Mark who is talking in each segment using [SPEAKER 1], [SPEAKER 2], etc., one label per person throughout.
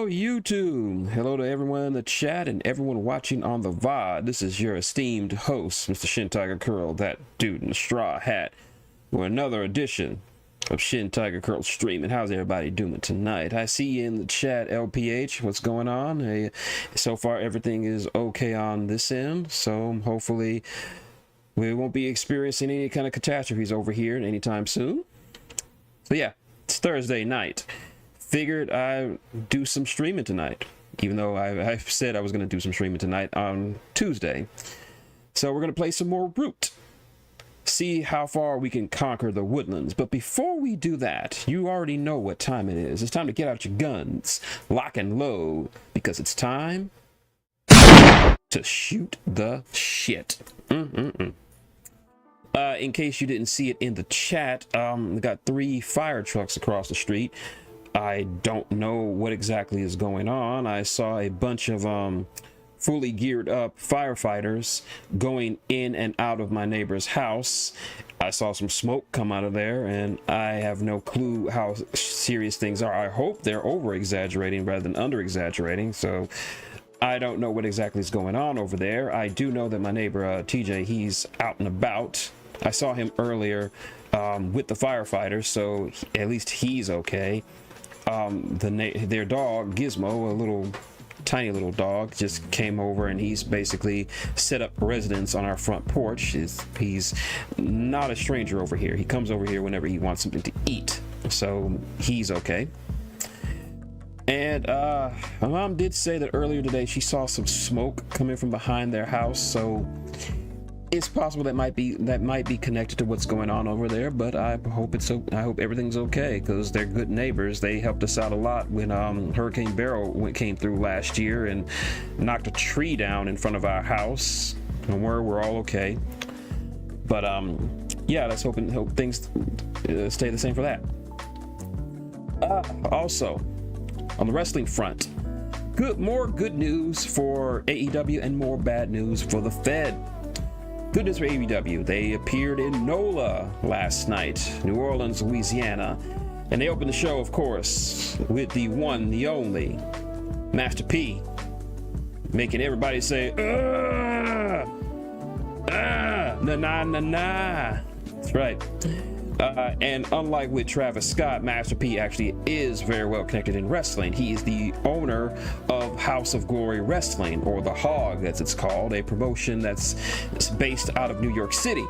[SPEAKER 1] Hello, YouTube. Hello to everyone in the chat and everyone watching on the VOD. This is your esteemed host, Mr. Shintigercurl, that dude in the straw hat, for another edition of Shintigercurl Streamin. How's everybody doing tonight? I see you in the chat, LPH. What's going on? Hey, so far, everything is okay on this end, so hopefully we won't be experiencing any kind of catastrophes over here anytime soon. So yeah, it's Thursday night. Figured I'd do some streaming tonight, even though I said I was going to do some streaming tonight on Tuesday. So we're going to play some more Root, see how far we can conquer the woodlands. But before we do that, you already know what time it is. It's time to get out your guns, lock and load, because it's time to shoot the shit. In case you didn't see it in the chat, we got 3 fire trucks across the street. I don't know what exactly is going on. I saw a bunch of fully geared up firefighters going in and out of my neighbor's house. I saw some smoke come out of there, and I have no clue how serious things are. I hope they're over exaggerating rather than under exaggerating. So I don't know what exactly is going on over there. I do know that my neighbor TJ, he's out and about. I saw him earlier with the firefighters, so at least he's okay. Their dog Gizmo, a little tiny little dog, just came over and he's basically set up residence on our front porch. He's not a stranger over here. He comes over here whenever he wants something to eat, so he's okay. And my mom did say that earlier today she saw some smoke coming from behind their house, so it's possible that might be connected to what's going on over there. But I hope everything's okay, because they're good neighbors. They helped us out a lot when Hurricane Beryl came through last year and knocked a tree down in front of our house, and we're all okay. But yeah, let's hope things stay the same for that. Also, on the wrestling front, more good news for AEW and more bad news for the Fed. Good news for AEW. They appeared in NOLA last night, New Orleans, Louisiana, and they opened the show, of course, with the one, the only, Master P, making everybody say, na na na na. That's right. And unlike with Travis Scott, Master P actually is very well connected in wrestling. He is the owner of House of Glory Wrestling, or the Hog as it's called, a promotion that's based out of New York City.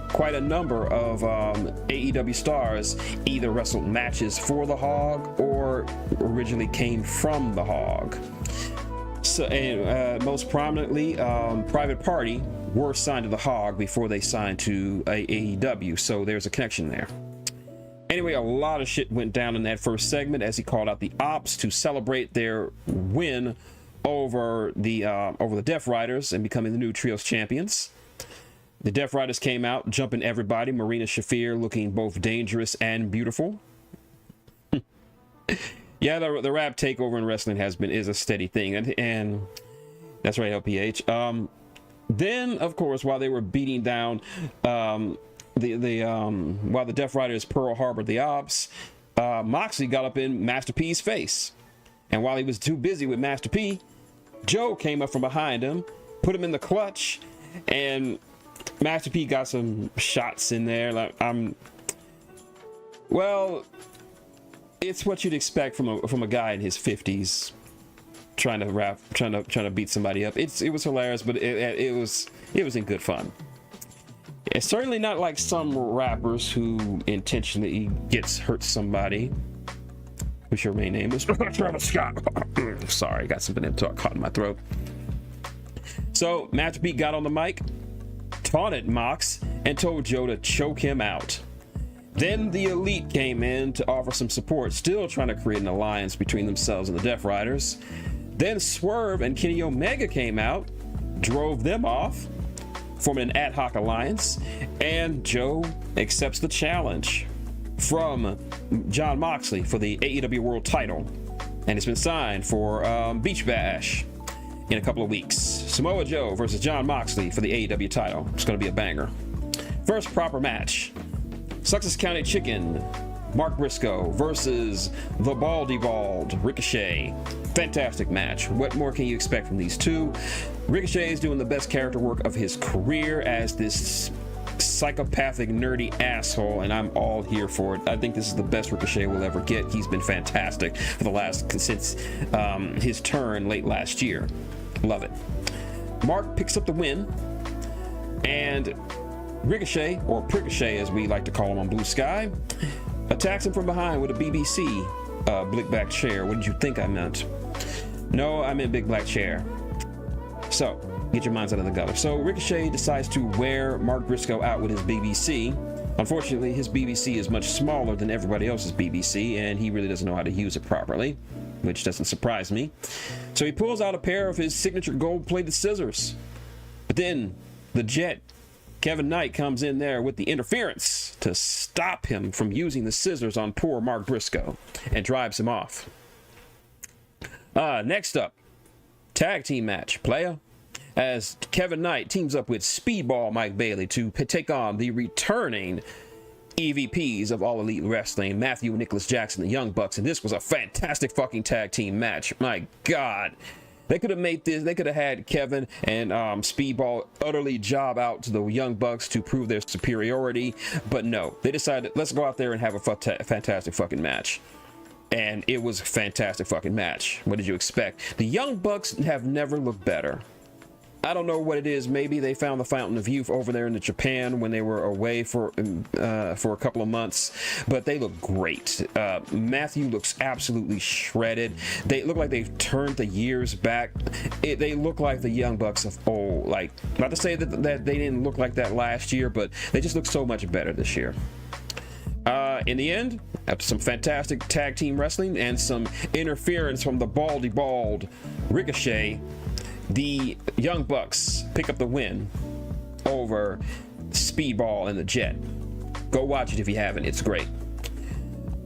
[SPEAKER 1] Quite a number of AEW stars either wrestled matches for the Hog or originally came from the Hog. So, and most prominently, Private Party were signed to the Hog before they signed to AEW, so there's a connection there. Anyway, a lot of shit went down in that first segment as he called out the Ops to celebrate their win over the Death Riders and becoming the new Trios champions. The Death Riders came out, jumping everybody. Marina Shafir looking both dangerous and beautiful. Yeah, the rap takeover in wrestling is a steady thing, and that's right, LPH. Then, of course, while they were beating down while the Death Riders Pearl Harbored the Ops, Moxley got up in Master P's face, and while he was too busy with Master P, Joe came up from behind him, put him in the clutch, and Master P got some shots in there. Like, well, it's what you'd expect from a guy in his 50s trying to beat somebody up. It was hilarious, but it was in good fun. It's certainly not like some rappers who intentionally hurt somebody. What's your main name? Is Travis Scott. Sorry, got something caught in my throat. So Master P got on the mic, taunted Mox, and told Joe to choke him out. Then the Elite came in to offer some support, still trying to create an alliance between themselves and the Death Riders. Then Swerve and Kenny Omega came out, drove them off, forming an ad hoc alliance, and Joe accepts the challenge from Jon Moxley for the AEW World title, and it's been signed for Beach Bash in a couple of weeks. Samoa Joe versus Jon Moxley for the AEW title. It's going to be a banger. First proper match. Sussex County Chicken Mark Briscoe versus the Baldy Bald Ricochet. Fantastic match. What more can you expect from these two? Ricochet is doing the best character work of his career as this psychopathic nerdy asshole, and I'm all here for it. I think this is the best Ricochet we'll ever get. He's been fantastic for the last since his turn late last year. Love it. Mark picks up the win, and Ricochet, or Prickochet as we like to call him on Blue Sky, attacks him from behind with a BBC big black chair. What did you think I meant? No, I meant big black chair. So get your minds out of the gutter. So Ricochet decides to wear Mark Briscoe out with his BBC. Unfortunately, his BBC is much smaller than everybody else's BBC, and he really doesn't know how to use it properly, which doesn't surprise me. So he pulls out a pair of his signature gold-plated scissors. But then the Jet, Kevin Knight, comes in there with the interference to stop him from using the scissors on poor Mark Briscoe and drives him off. Next up, tag team match, playa, as Kevin Knight teams up with Speedball Mike Bailey to take on the returning EVPs of All Elite Wrestling, Matthew and Nicholas Jackson, the Young Bucks, and this was a fantastic fucking tag team match. My God. They could have made this, they could have had Kevin and Speedball utterly job out to the Young Bucks to prove their superiority, but no, they decided, let's go out there and have a fantastic fucking match. And it was a fantastic fucking match. What did you expect? The Young Bucks have never looked better. I don't know what it is. Maybe they found the fountain of youth over there in Japan when they were away for a couple of months, but they look great. Matthew looks absolutely shredded. They look like they've turned the years back. They look like the Young Bucks of old. Like, not to say that they didn't look like that last year, but they just look so much better this year. In the end, after some fantastic tag team wrestling and some interference from the Baldy Bald Ricochet, the Young Bucks pick up the win over Speedball and the Jet. Go watch it if you haven't. It's great.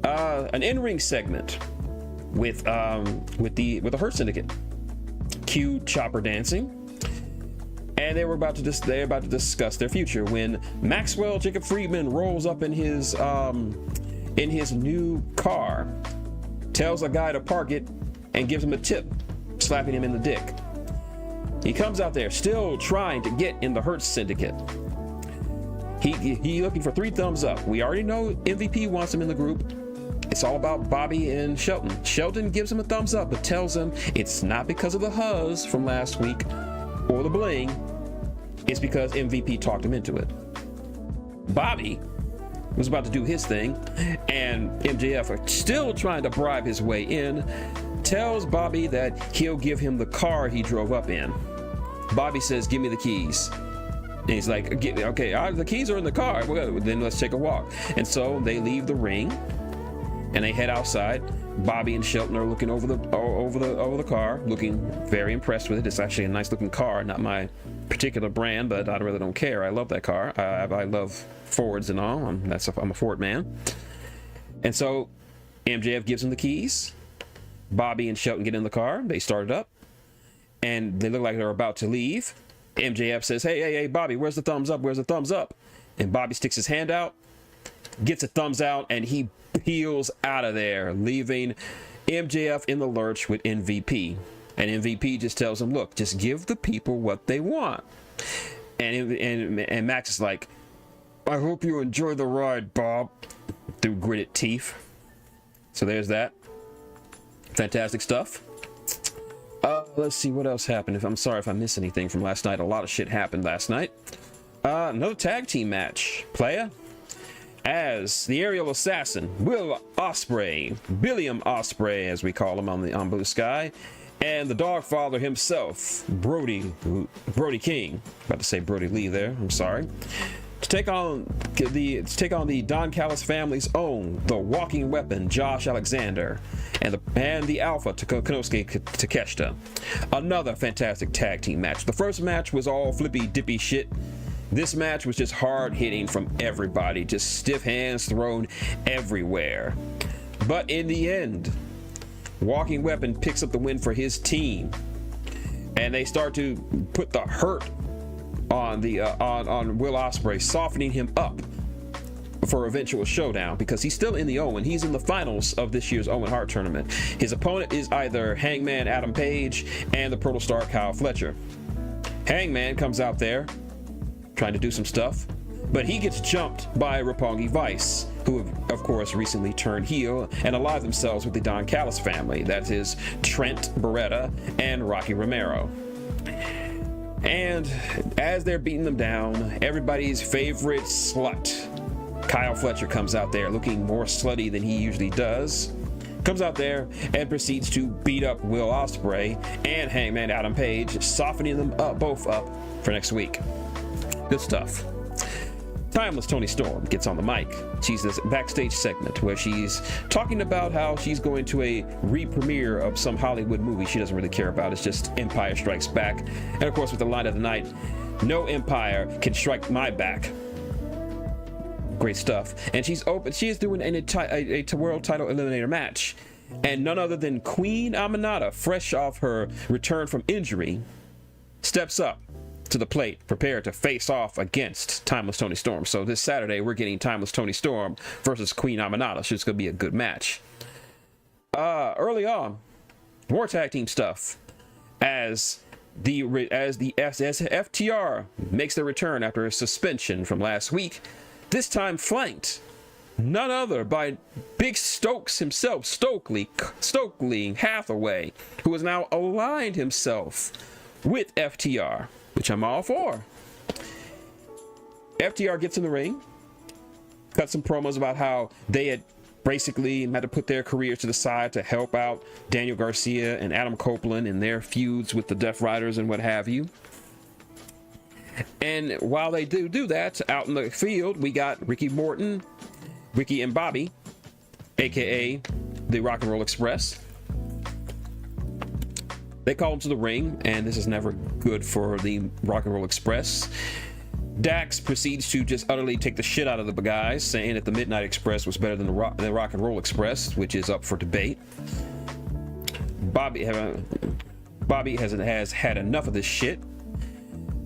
[SPEAKER 1] An in-ring segment with the Hurt Syndicate. Cue Chopper dancing, and they were about to discuss their future when Maxwell Jacob Friedman rolls up in his new car, tells a guy to park it, and gives him a tip, slapping him in the dick. He comes out there still trying to get in the Hurt Syndicate. He looking for 3 thumbs up. We already know MVP wants him in the group. It's all about Bobby and Shelton. Shelton gives him a thumbs up, but tells him it's not because of the huzz from last week or the bling. It's because MVP talked him into it. Bobby was about to do his thing, and MJF, still trying to bribe his way in, tells Bobby that he'll give him the car he drove up in. Bobby says, "Give me the keys." And he's like, "Okay, the keys are in the car. Well, then let's take a walk." And so they leave the ring and they head outside. Bobby and Shelton are looking over the car, looking very impressed with it. It's actually a nice looking car, not my particular brand, but I really don't care. I love that car. I love Fords and all. I'm a Ford man. And so MJF gives him the keys. Bobby and Shelton get in the car. They start it up, and they look like they're about to leave. MJF says, hey, Bobby, where's the thumbs up? Where's the thumbs up? And Bobby sticks his hand out, gets a thumbs out, and he peels out of there, leaving MJF in the lurch with MVP. And MVP just tells him, look, just give the people what they want. And Max is like, I hope you enjoy the ride, Bob, through gritted teeth. So there's that. Fantastic stuff. Let's see what else happened. I'm sorry if I missed anything from last night. A lot of shit happened last night. Another tag team match, playa, as the aerial assassin Will Ospreay, Billiam Ospreay as we call him on Blue Sky, and the Dogfather himself, Brody King, about to say Brody Lee there, I'm sorry, to take on the Don Callis family's own, the walking weapon, Josh Alexander, and the Alpha, Konosuke Takeshita. Another fantastic tag team match. The first match was all flippy dippy shit. This match was just hard hitting from everybody, just stiff hands thrown everywhere. But in the end, Walking Weapon picks up the win for his team, and they start to put the hurt on Will Ospreay, softening him up for eventual showdown, because he's still in the Owen. He's in the finals of this year's Owen Hart tournament. His opponent is either Hangman Adam Page and the Protostar Kyle Fletcher. Hangman comes out there trying to do some stuff, but he gets jumped by Roppongi Vice, who have, of course, recently turned heel and allied themselves with the Don Callis family. That is Trent Beretta and Rocky Romero. And as they're beating them down, everybody's favorite slut, Kyle Fletcher, comes out there looking more slutty than he usually does. Comes out there and proceeds to beat up Will Ospreay and Hangman Adam Page, softening them both up for next week. Good stuff. Timeless Toni Storm gets on the mic. She's this backstage segment where she's talking about how she's going to a re-premiere of some Hollywood movie she doesn't really care about. It's just Empire Strikes Back. And of course, with the line of the night, "No empire can strike my back." Great stuff. And she is doing a world title eliminator match. And none other than Queen Aminata, fresh off her return from injury, steps up to the plate, prepared to face off against Timeless Toni Storm. So this Saturday, we're getting Timeless Toni Storm versus Queen Aminata. So it's going to be a good match. Early on, more tag team stuff as FTR makes their return after a suspension from last week. This time flanked none other by Big Stokes himself, Stokely Hathaway, who has now aligned himself with FTR, which I'm all for. FTR gets in the ring, cut some promos about how they had basically had to put their careers to the side to help out Daniel Garcia and Adam Copeland in their feuds with the Death Riders and what have you. And while they do that, out in the field, we got Ricky and Bobby, aka the Rock and Roll Express. They call him to the ring, and this is never good for the Rock and Roll Express. Dax proceeds to just utterly take the shit out of the guys, saying that the Midnight Express was better than the Rock and Roll Express, which is up for debate. Bobby has had enough of this shit.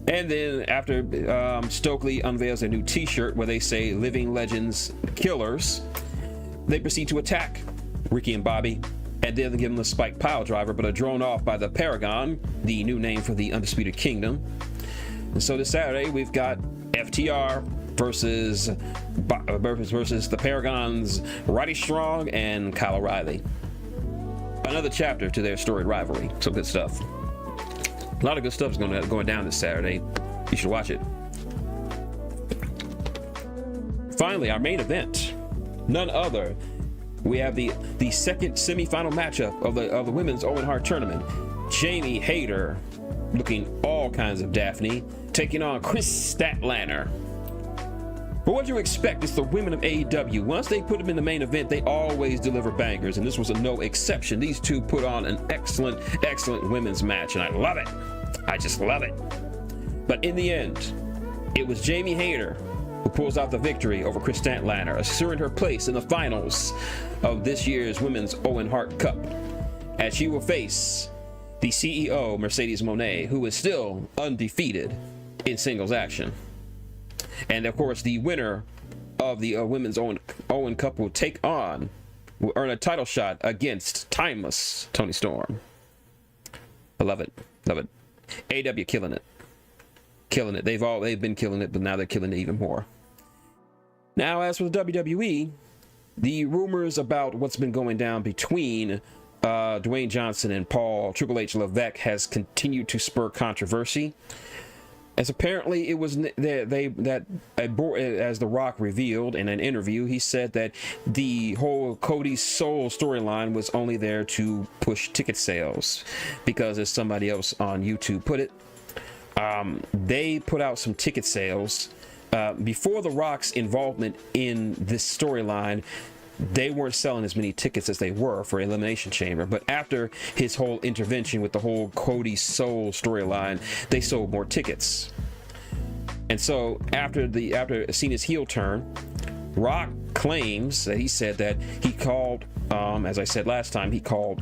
[SPEAKER 1] And then after Stokely unveils a new t-shirt where they say "Living Legends Killers," they proceed to attack Ricky and Bobby, and then give them the spike pile driver, but are drawn off by the Paragon, the new name for the Undisputed Kingdom. And so this Saturday we've got FTR versus the Paragons, Roddy Strong and Kyle O'Reilly. Another chapter to their storied rivalry. Some good stuff. A lot of good stuff is going down this Saturday. You should watch it. Finally, our main event. None other. We have the second semifinal matchup of the women's Owen Hart tournament. Jamie Hayter, looking all kinds of Daphne, taking on Chris Statlander. But what do you expect? It's the women of AEW. Once they put them in the main event, they always deliver bangers, and this was no exception. These two put on an excellent women's match, and I love it. I just love it. But in the end, it was Jamie Hayter who pulls out the victory over Chris Statlander, assuring her place in the finals of this year's Women's Owen Hart Cup, as she will face the CEO, Mercedes Moné, who is still undefeated in singles action. And of course, the winner of the Women's Owen Cup will earn a title shot against Timeless Toni Storm. I love it. AEW killing it. They've been killing it, but now they're killing it even more. Now, as for the WWE, the rumors about what's been going down between Dwayne Johnson and Paul Triple H Levesque has continued to spur controversy. As apparently it was as The Rock revealed in an interview, he said that the whole Cody Soul storyline was only there to push ticket sales, because as somebody else on YouTube put it, they put out some ticket sales before The Rock's involvement in this storyline. They weren't selling as many tickets as they were for Elimination Chamber, but after his whole intervention with the whole Cody Soul storyline, they sold more tickets. And so after seeing his heel turn, Rock claims that he said that he called, as I said last time, he called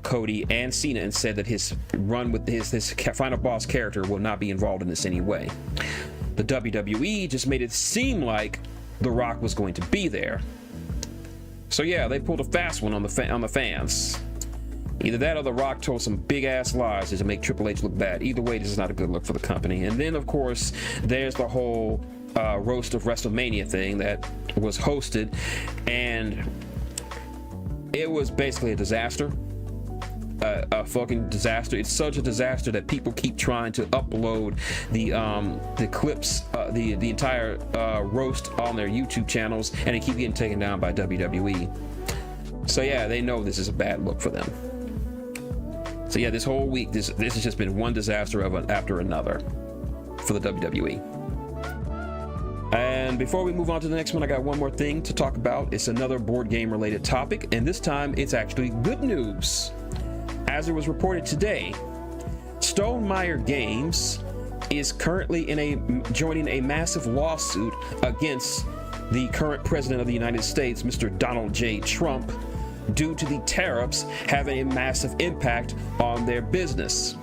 [SPEAKER 1] Cody and Cena and said that his run with his final boss character will not be involved in this any way. The WWE just made it seem like The Rock was going to be there. So yeah, they pulled a fast one on the fans. Either that or The Rock told some big ass lies to make Triple H look bad. Either way, this is not a good look for the company. And then of course there's the whole roast of WrestleMania thing that was hosted, and it was basically a disaster. A fucking disaster. It's such a disaster that people keep trying to upload the clips, the entire roast on their YouTube channels, and they keep getting taken down by WWE. So yeah, they know this is a bad look for them. So yeah, this whole week, this has just been one disaster after another for the WWE. And before we move on to the next one, I got one more thing to talk about. It's another board game related topic, and this time it's actually good news. As it was reported today, Stonemaier Games is currently joining a massive lawsuit against the current president of the United States, Mr. Donald J. Trump, due to the tariffs having a massive impact on their business.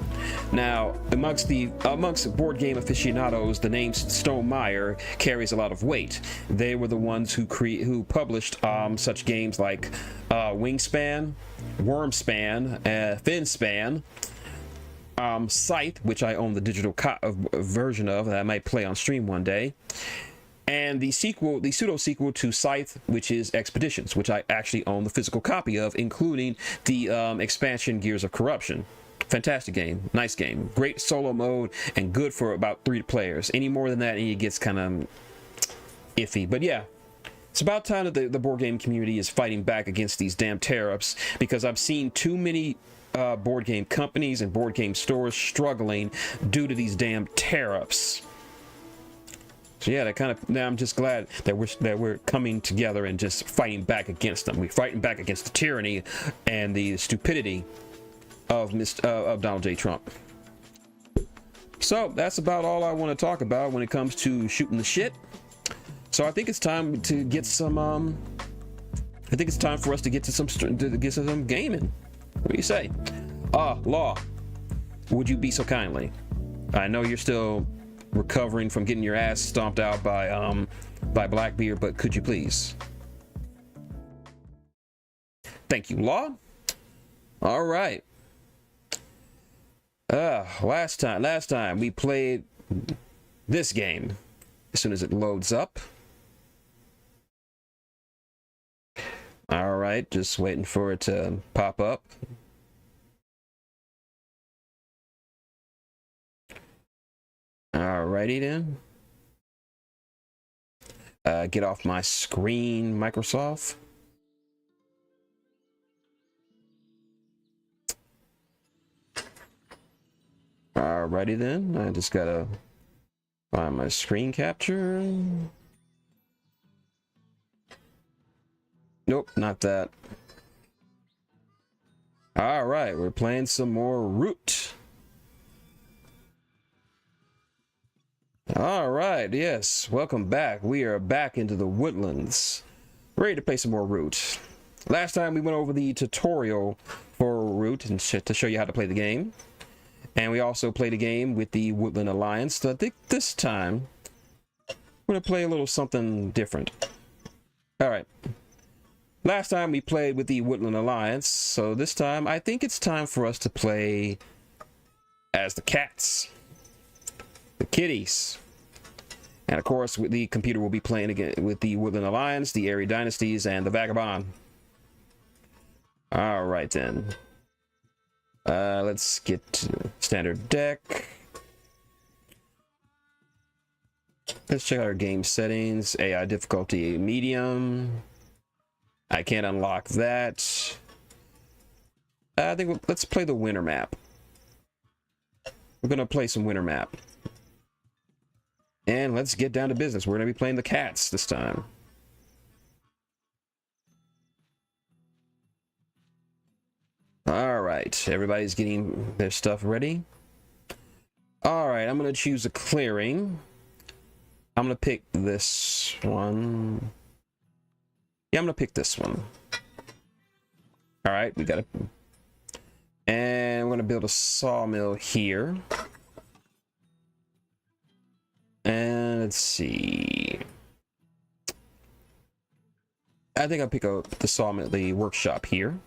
[SPEAKER 1] Now, amongst board game aficionados, the name Stonemaier carries a lot of weight. They were the ones who published such games like Wingspan, Wormspan, Finspan, Scythe, which I own the digital version of that I might play on stream one day, and the pseudo sequel to Scythe, which is Expeditions, which I actually own the physical copy of, including the expansion Gears of Corruption. Fantastic game, nice game, great solo mode, and good for about 3 players. Any more than that, and it gets kind of iffy. But yeah, it's about time that the board game community is fighting back against these damn tariffs, because I've seen too many board game companies and board game stores struggling due to these damn tariffs. So yeah, now I'm just glad that we're coming together and just fighting back against them. We're fighting back against the tyranny and the stupidity of Donald J. Trump. So that's about all I want to talk about when it comes to shooting the shit. So I think it's time to get some. I think it's time for us to get to some gaming. What do you say? Law, would you be so kindly? I know you're still recovering from getting your ass stomped out by Blackbeard, but could you please? Thank you, Law. All right. Last time we played this game. As soon as it loads up. All right, just waiting for it to pop up. Alrighty then. Get off my screen, Microsoft. Alrighty then. I just gotta find my screen capture. Nope, not that. Alright, we're playing some more Root. Alright, yes, welcome back. We are back into the woodlands. Ready to play some more Root. Last time we went over the tutorial for Root and to show you how to play the game. And we also played a game with the Woodland Alliance. So I think this time we're going to play a little something different. Alright. Last time we played with the Woodland Alliance. So this time I think it's time for us to play as the cats. The kitties. And of course the computer will be playing again with the Woodland Alliance, the Airy Dynasties, and the Vagabond. Alright then. Let's get to standard deck. Let's check out our game settings. AI difficulty medium. I can't unlock that. I think let's play the winter map. We're gonna play some winter map. And let's get down to business. We're gonna be playing the cats this time. All right, everybody's getting their stuff ready. All right, I'm gonna choose a clearing. I'm gonna pick this one. Yeah, I'm gonna pick this one. All right, we got it. And we're gonna build a sawmill here. And let's see. I think I'll pick up the sawmill, the workshop here.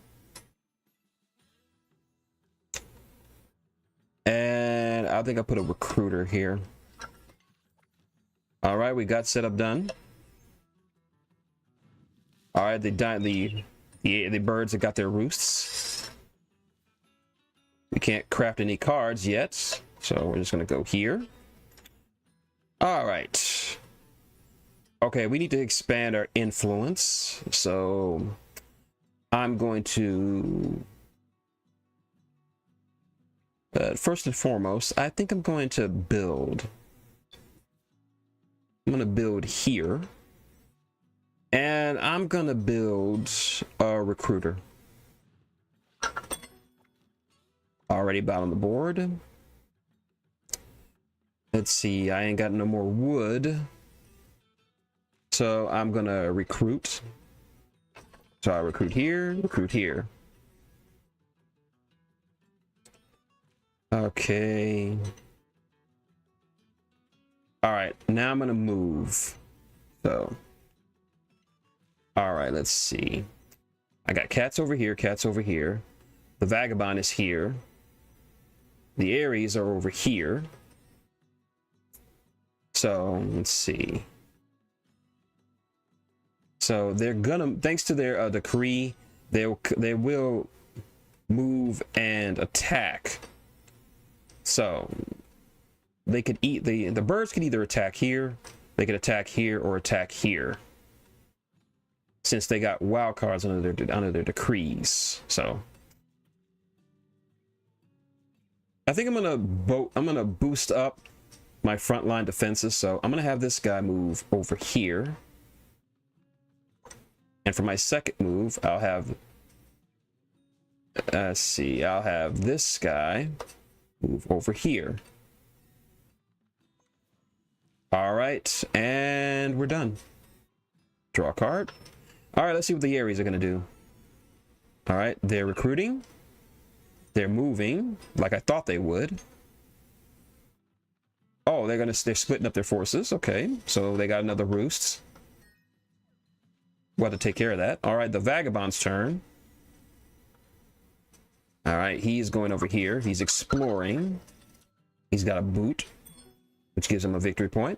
[SPEAKER 1] And I think I'll put a recruiter here. All right, we got setup done. All right, the birds have got their roosts. We can't craft any cards yet, so we're just gonna go here. All right. Okay, we need to expand our influence, so I'm going to first and foremost, I think I'm going to build. I'm going to build here, and I'm going to build a recruiter. Already about on the board. Let's see, I ain't got no more wood, so I'm going to recruit. So I recruit here, recruit here. Okay. All right, now I'm gonna move. So, all right, let's see. I got cats over here, cats over here. The vagabond is here. The Aries are over here. So let's see. So they're gonna, thanks to their decree, they will move and attack. So they could eat the birds could either attack here, they could attack here, or attack here, since they got wild cards under their decrees. So I think I'm gonna boost up my frontline defenses. So I'm gonna have this guy move over here, and for my second move, I'll have I'll have this guy move over here. All right, and we're done. Draw a card. All right, let's see what the Aries are gonna do. All right, they're recruiting. They're moving like I thought they would. Oh, they're splitting up their forces. Okay, so they got another roost. We'll have to take care of that. All right, the vagabond's turn. All right, he's going over here. He's exploring. He's got a boot, which gives him a victory point.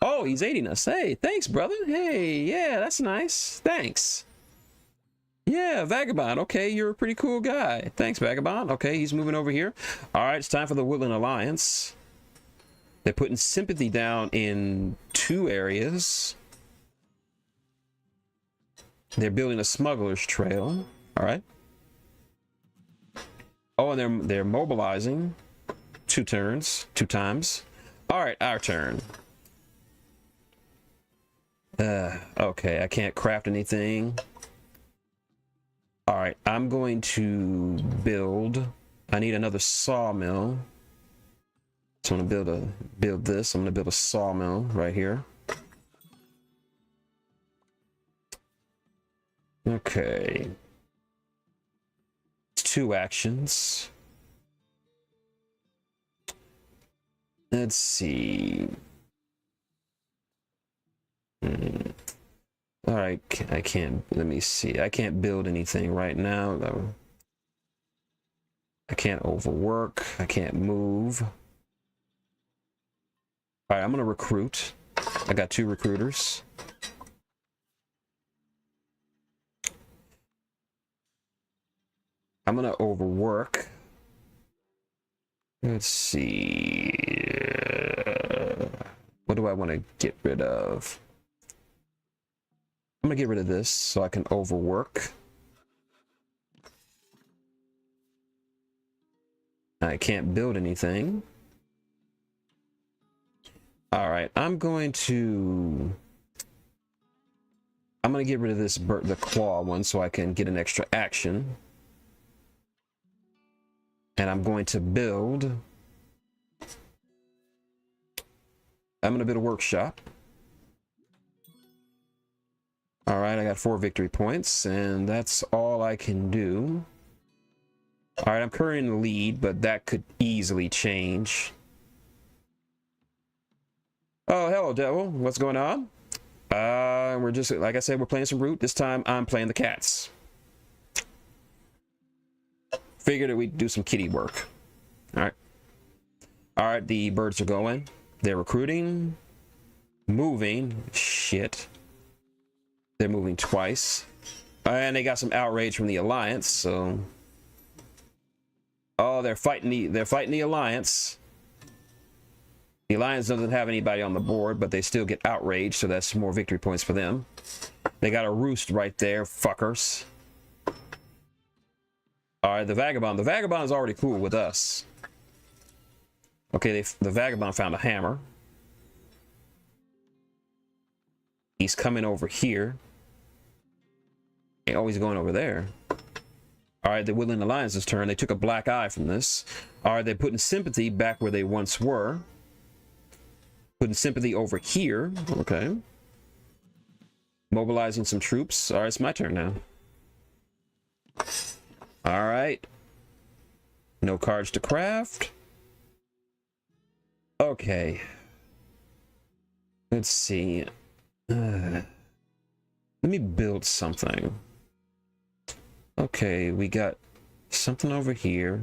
[SPEAKER 1] Oh, he's aiding us. Hey, thanks, brother. Hey, yeah, that's nice. Thanks. Yeah, Vagabond. Okay, you're a pretty cool guy. Thanks, Vagabond. Okay, he's moving over here. All right, it's time for the Woodland Alliance. They're putting sympathy down in 2 areas. They're building a smuggler's trail. All right. Oh, and they're mobilizing 2 times. All right, our turn. Okay, I can't craft anything. All right, I'm going to build. I need another sawmill. So I'm gonna build this. I'm gonna build a sawmill right here. Okay. 2 actions. Let's see. All right, I can't, let me see. I can't build anything right now, though. I can't overwork. I can't move. All right, I'm gonna recruit. I got 2 recruiters. I'm gonna overwork. Let's see. What do I want to get rid of? I'm gonna get rid of this so I can overwork. I can't build anything. All right, I'm gonna get rid of this the claw one so I can get an extra action. And I'm going to build. I'm gonna build a workshop. All right, I got 4 victory points, and that's all I can do. All right, I'm currently in the lead, but that could easily change. Oh, hello, Devil. What's going on? We're just, like I said, we're playing some root. This time I'm playing the cats. Figured that we'd do some kitty work. All right. All right, the birds are going. They're recruiting. Moving. Shit. They're moving twice. And they got some outrage from the Alliance, so... Oh, they're fighting the Alliance. The Alliance doesn't have anybody on the board, but they still get outraged, so that's more victory points for them. They got a roost right there, fuckers. Alright, the Vagabond. The Vagabond is already cool with us. Okay, the Vagabond found a hammer. He's coming over here. Oh, he's going over there. Alright, the Woodland Alliance's turn. They took a black eye from this. Alright, they're putting sympathy back where they once were. Putting sympathy over here. Okay. Mobilizing some troops. Alright, it's my turn now. Alright. No cards to craft. Okay. Let's see. Let me build something. Okay, we got something over here.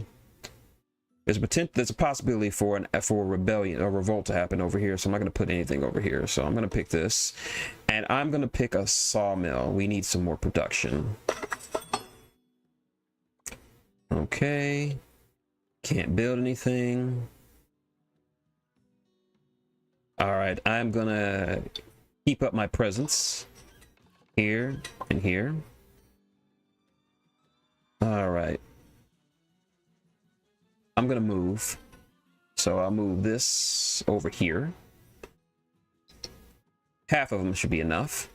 [SPEAKER 1] There's a possibility for a rebellion or revolt to happen over here, so I'm not going to put anything over here. So I'm going to pick this, and I'm going to pick a sawmill. We need some more production. Okay, can't build anything. All right, I'm gonna keep up my presence here and here. All right. I'm gonna move. So I'll move this over here. Half of them should be enough.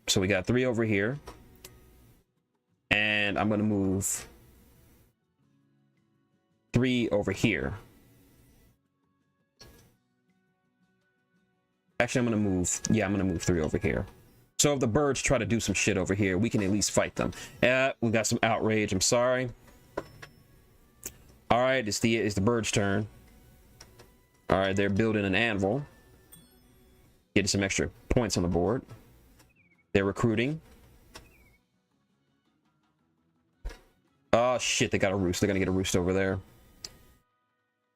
[SPEAKER 1] So we got 3 over here. And I'm gonna move 3 over here. Actually, I'm gonna move 3 over here. So if the birds try to do some shit over here, we can at least fight them. We got some outrage. I'm sorry. All right, it's the birds' turn. All right, they're building an anvil, getting some extra points on the board. They're recruiting. Oh shit, they got a roost. They're gonna get a roost over there.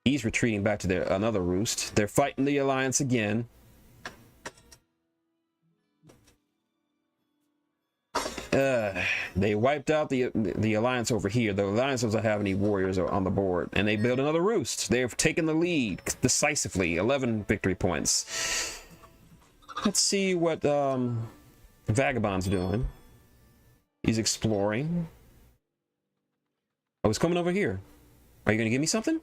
[SPEAKER 1] He's retreating back to their another roost. They're fighting the Alliance again. They wiped out the Alliance over here. The Alliance doesn't have any warriors on the board, and they build another roost. They've taken the lead decisively. 11 victory points. Let's see what Vagabond's doing. He's exploring. Oh, he's coming over here. Are you gonna give me something?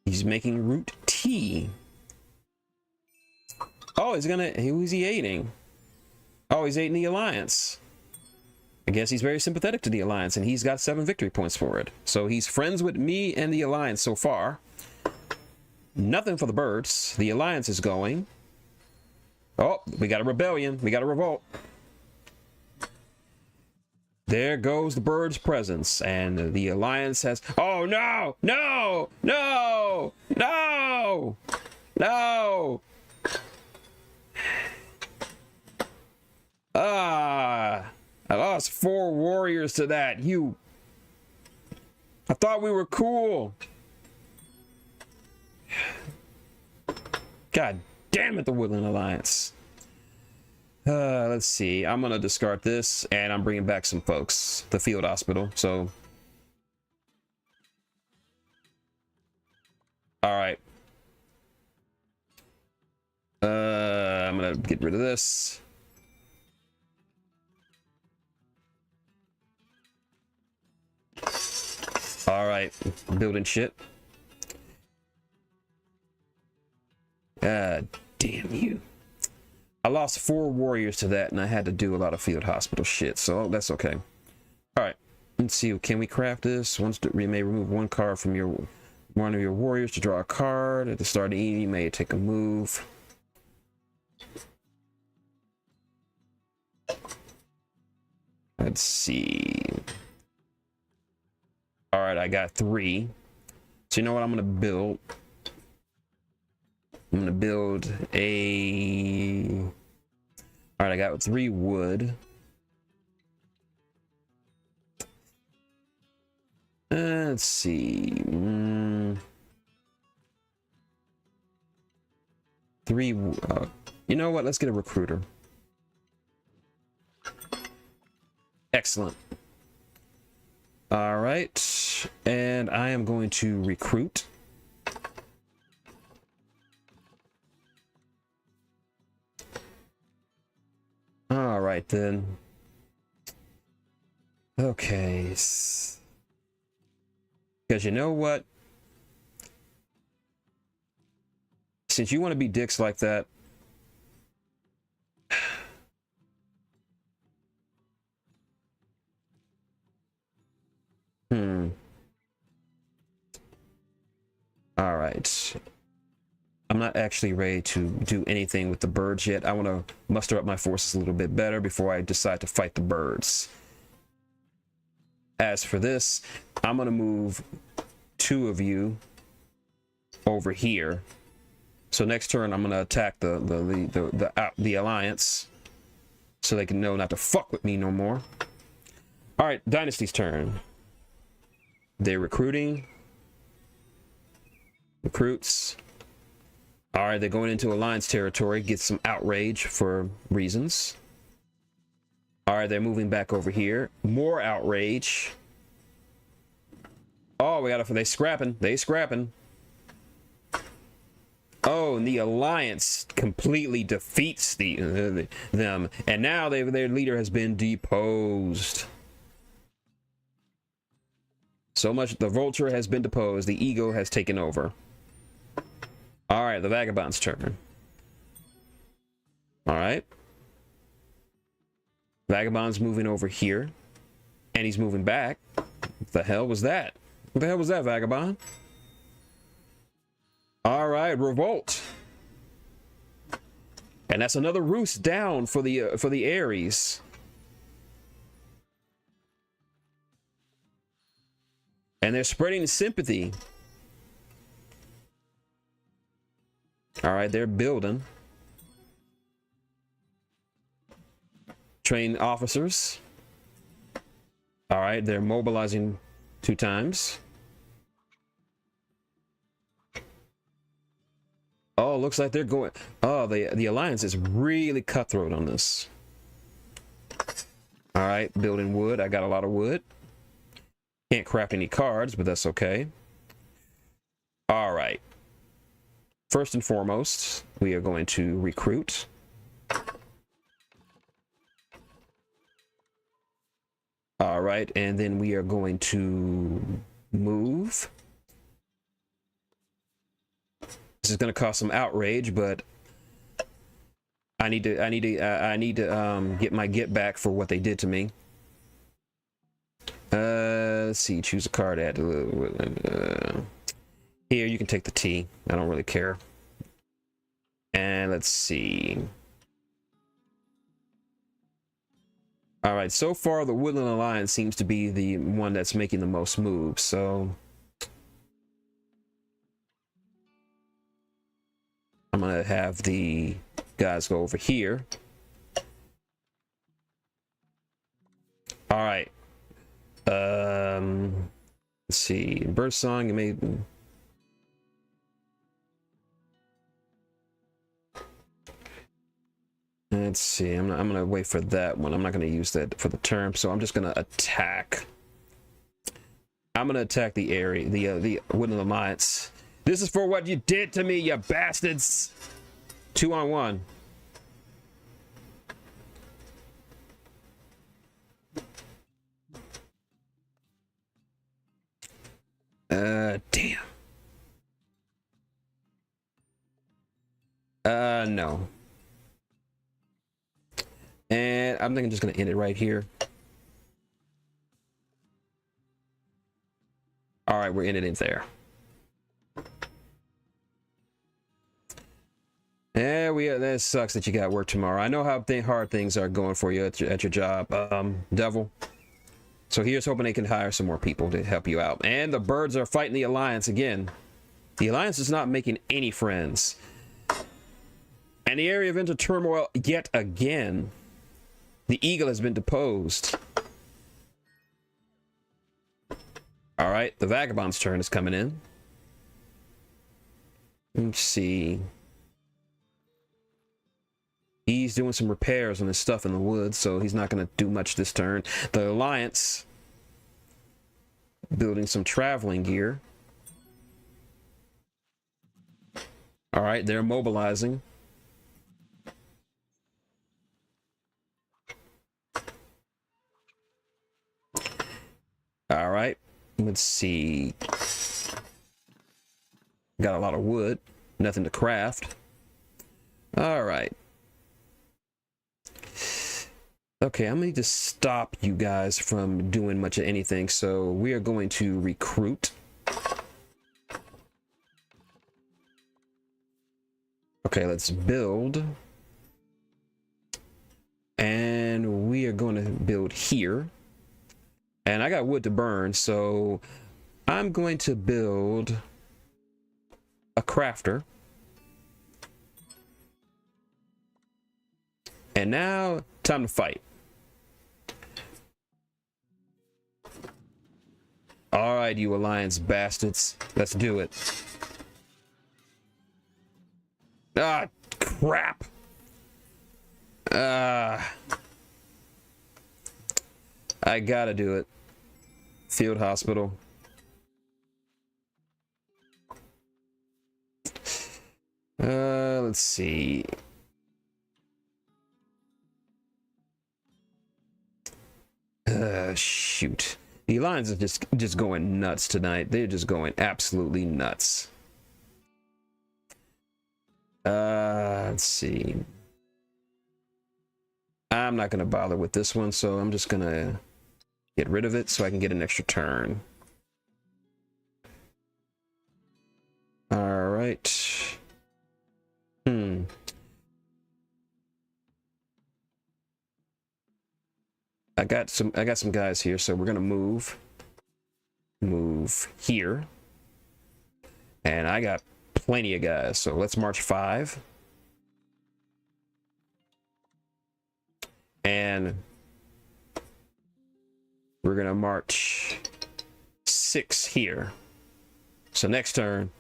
[SPEAKER 1] He's making root tea. Oh, who's he aiding? Oh, he's aiding the Alliance. I guess he's very sympathetic to the Alliance, and he's got 7 victory points for it. So he's friends with me and the Alliance so far. Nothing for the birds. The Alliance is going. Oh, we got a rebellion. We got a revolt. There goes the birds' presence, and the Alliance has... Oh, no! No! No! No! No! I lost 4 warriors to that. I thought we were cool. God damn it, the Woodland Alliance. Let's see. I'm gonna discard this, and I'm bringing back some folks. The field hospital. So, all right. I'm gonna get rid of this. All right, building shit. God damn you. I lost 4 warriors to that, and I had to do a lot of field hospital shit, so that's okay. All right, let's see. Can we craft this? We may remove 1 card from one of your warriors to draw a card. At the start of the evening, you may take a move. Let's see. All right, I got 3. So you know what I'm gonna build? I'm gonna build a... All right, I got 3 wood. Let's see. 3. You know what? Let's get a recruiter. Excellent. All right, and I am going to recruit. All right then. Okay. Because you know what? Since you want to be dicks like that, all right. I'm not actually ready to do anything with the birds yet. I want to muster up my forces a little bit better before I decide to fight the birds. As for this, I'm going to move 2 of you over here. So next turn, I'm going to attack the alliance, so they can know not to fuck with me no more. All right, Dynasty's turn. They're recruiting. Recruits. All right, they're going into alliance territory, get some outrage for reasons. All right, they're moving back over here. More outrage. Oh, they scrapping. They scrapping. Oh, and the alliance completely defeats them. And now their leader has been deposed. So much, the vulture has been deposed. The ego has taken over. All right, the vagabond's turn. All right. Vagabond's moving over here. And he's moving back. What the hell was that? What the hell was that, Vagabond? All right, revolt. And that's another roost down for the Aries. And they're spreading sympathy. All right, they're building. Train officers. All right, they're mobilizing 2 times. Oh, looks like they're going. Oh, the alliance is really cutthroat on this. All right, building wood. I got a lot of wood. Can't craft any cards, but that's okay. All right. First and foremost, we are going to recruit. All right, and then we are going to move. This is going to cause some outrage, but I need to get my get back for what they did to me. Let's see. Choose a card. Add here. You can take the T. I don't really care. And let's see. All right. So far, the Woodland Alliance seems to be the one that's making the most moves. So I'm gonna have the guys go over here. All right. Let's see. Birdsong, you may. Let's see. I'm gonna wait for that one. I'm not gonna use that for the term, so I'm just gonna attack. I'm gonna attack the area, the Woodland Alliance. This is for what you did to me, you bastards. 2-on-1. Damn. No. And I'm just gonna end it right here. All right, we're ending it there. Yeah, that sucks that you got work tomorrow. I know how hard things are going for you at your job, Devil. So here's hoping they can hire some more people to help you out. And the birds are fighting the Alliance again. The Alliance is not making any friends. And the area of enter turmoil yet again. The eagle has been deposed. All right, the vagabond's turn is coming in. Let's see. He's doing some repairs on his stuff in the woods, so he's not going to do much this turn. The Alliance building some traveling gear. All right, they're mobilizing. All right, let's see. Got a lot of wood, nothing to craft. All right. Okay, I'm going to need to stop you guys from doing much of anything, so we are going to recruit. Okay, let's build. And we are going to build here. And I got wood to burn, so I'm going to build a crafter. And now, time to fight. All right, you Alliance bastards. Let's do it. Ah, crap. I gotta do it. Field hospital. Let's see. Shoot. The Alliance are just going nuts tonight. They're just going absolutely nuts. Let's see. I'm not gonna bother with this one, so I'm just gonna get rid of it so I can get an extra turn. All right. I got some guys here, so we're gonna move here, and I got plenty of guys, so let's march 5, and we're gonna march 6 here. So next turn,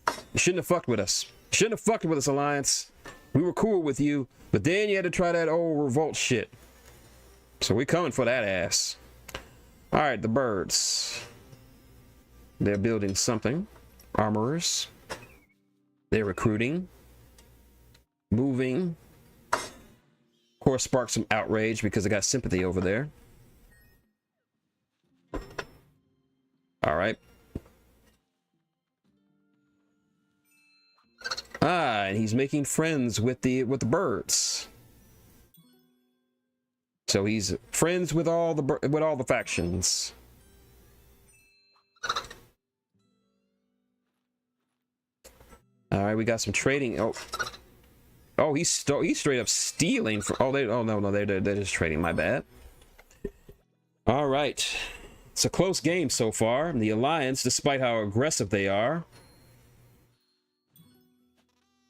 [SPEAKER 1] you shouldn't have fucked with us. You shouldn't have fucked with us, Alliance. We were cool with you, but then you had to try that old revolt shit. So we coming for that ass. All right, the birds. They're building something. Armorers. They're recruiting. Moving. Of course, spark some outrage because I got sympathy over there. All right. And he's making friends with the birds. So he's friends with all the factions. All right, we got some trading. Oh, he's straight up stealing from. No, they're just trading. My bad. All right, it's a close game so far. The Alliance, despite how aggressive they are,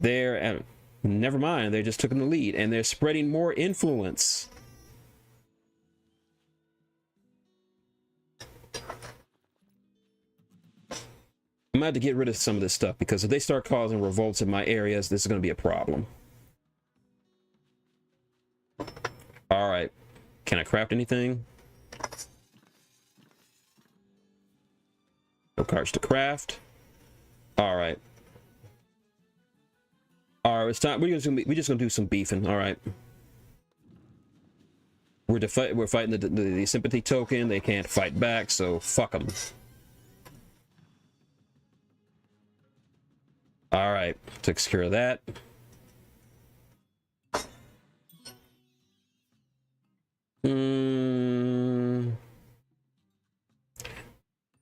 [SPEAKER 1] never mind. They just took in the lead, and they're spreading more influence. I'm going to have to get rid of some of this stuff because if they start causing revolts in my areas, this is going to be a problem. All right. Can I craft anything? No cards to craft. All right. All right, it's time. We're just going to do some beefing. All right. We're fighting the sympathy token. They can't fight back, so fuck them. All right, took care of that.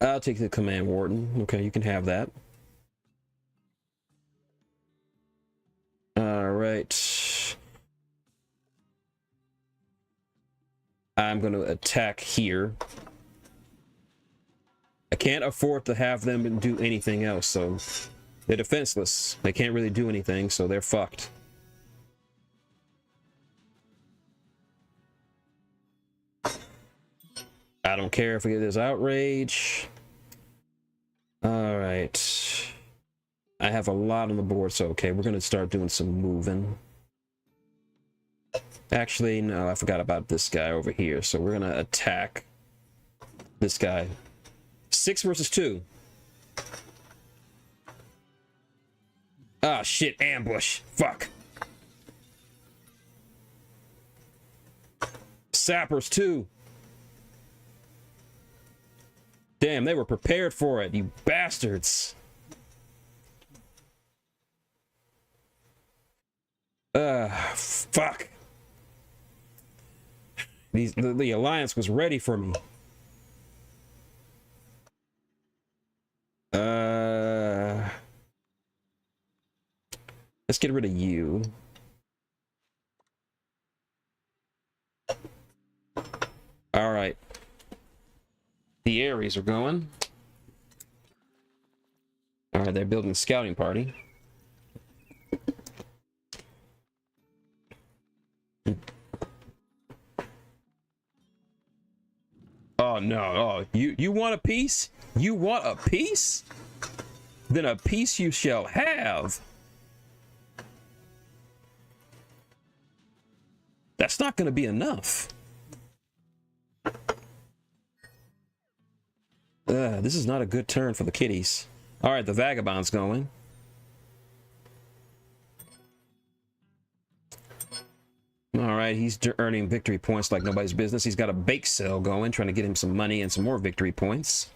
[SPEAKER 1] I'll take the command warden. Okay, you can have that. All right. I'm going to attack here. I can't afford to have them do anything else, so they're defenseless. They can't really do anything, so they're fucked. I don't care if we get this outrage. All right. I have a lot on the board, so okay, we're gonna start doing some moving. Actually, no, I forgot about this guy over here, so we're gonna attack this guy. 6 versus 2. Ah, shit, ambush. Fuck. Sappers, too. Damn, they were prepared for it, you bastards. Fuck. The alliance was ready for me. Let's get rid of you. All right. The Aries are going. All right, they're building a scouting party. Oh no! Oh, you want a piece? You want a piece? Then a piece you shall have. That's not going to be enough. This is not a good turn for the kitties. All right, the vagabond's going. All right, he's earning victory points like nobody's business. He's got a bake sale going, trying to get him some money and some more victory points.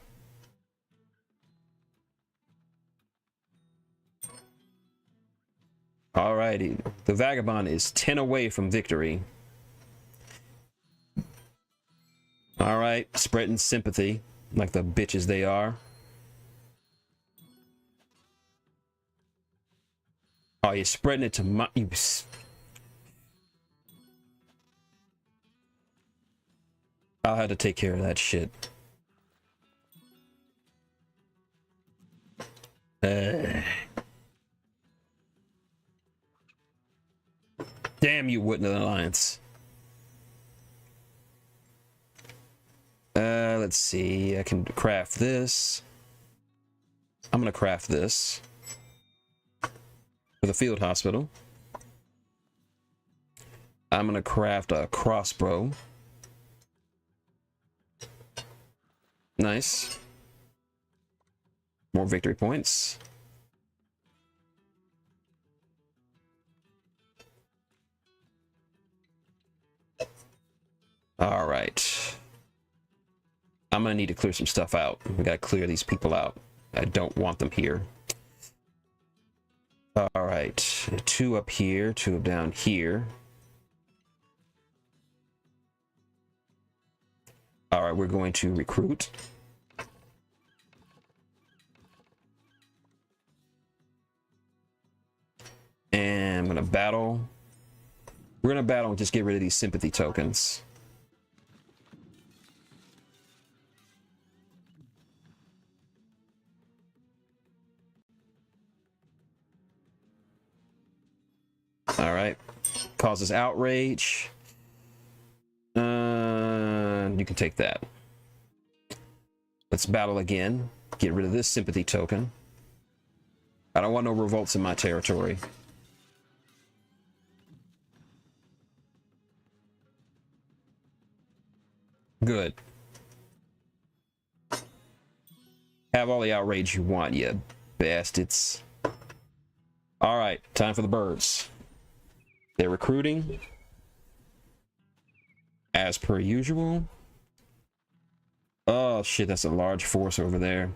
[SPEAKER 1] All righty, the vagabond is 10 away from victory. All right, spreading sympathy like the bitches they are. Oh, you're spreading it to my... I'll have to take care of that shit. Damn you, Woodland Alliance. Let's see. I can craft this. I'm gonna craft this for the field hospital. I'm gonna craft a crossbow. Nice. More victory points. All right. I'm gonna need to clear some stuff out. We gotta clear these people out. I don't want them here. All right. 2 up here, 2 down here. All right, we're going to recruit. And I'm gonna battle. We're gonna battle and just get rid of these sympathy tokens. All right, causes outrage. You can take that. Let's battle again. Get rid of this sympathy token. I don't want no revolts in my territory. Good. Have all the outrage you want, you bastards. All right, time for the birds. They're recruiting as per usual. Oh shit, that's a large force over there.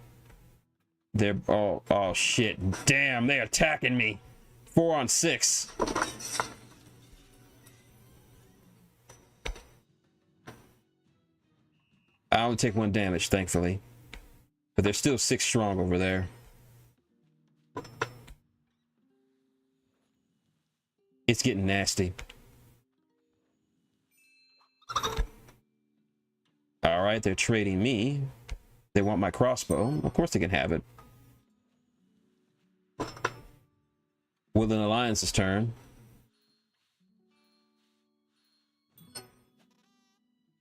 [SPEAKER 1] They're oh shit, damn, they're attacking me. 4 on 6. I only take 1 damage, thankfully, but they're still 6 strong over there. It's getting nasty. All right, they're trading me. They want my crossbow. Of course they can have it. Woodland Alliance's turn.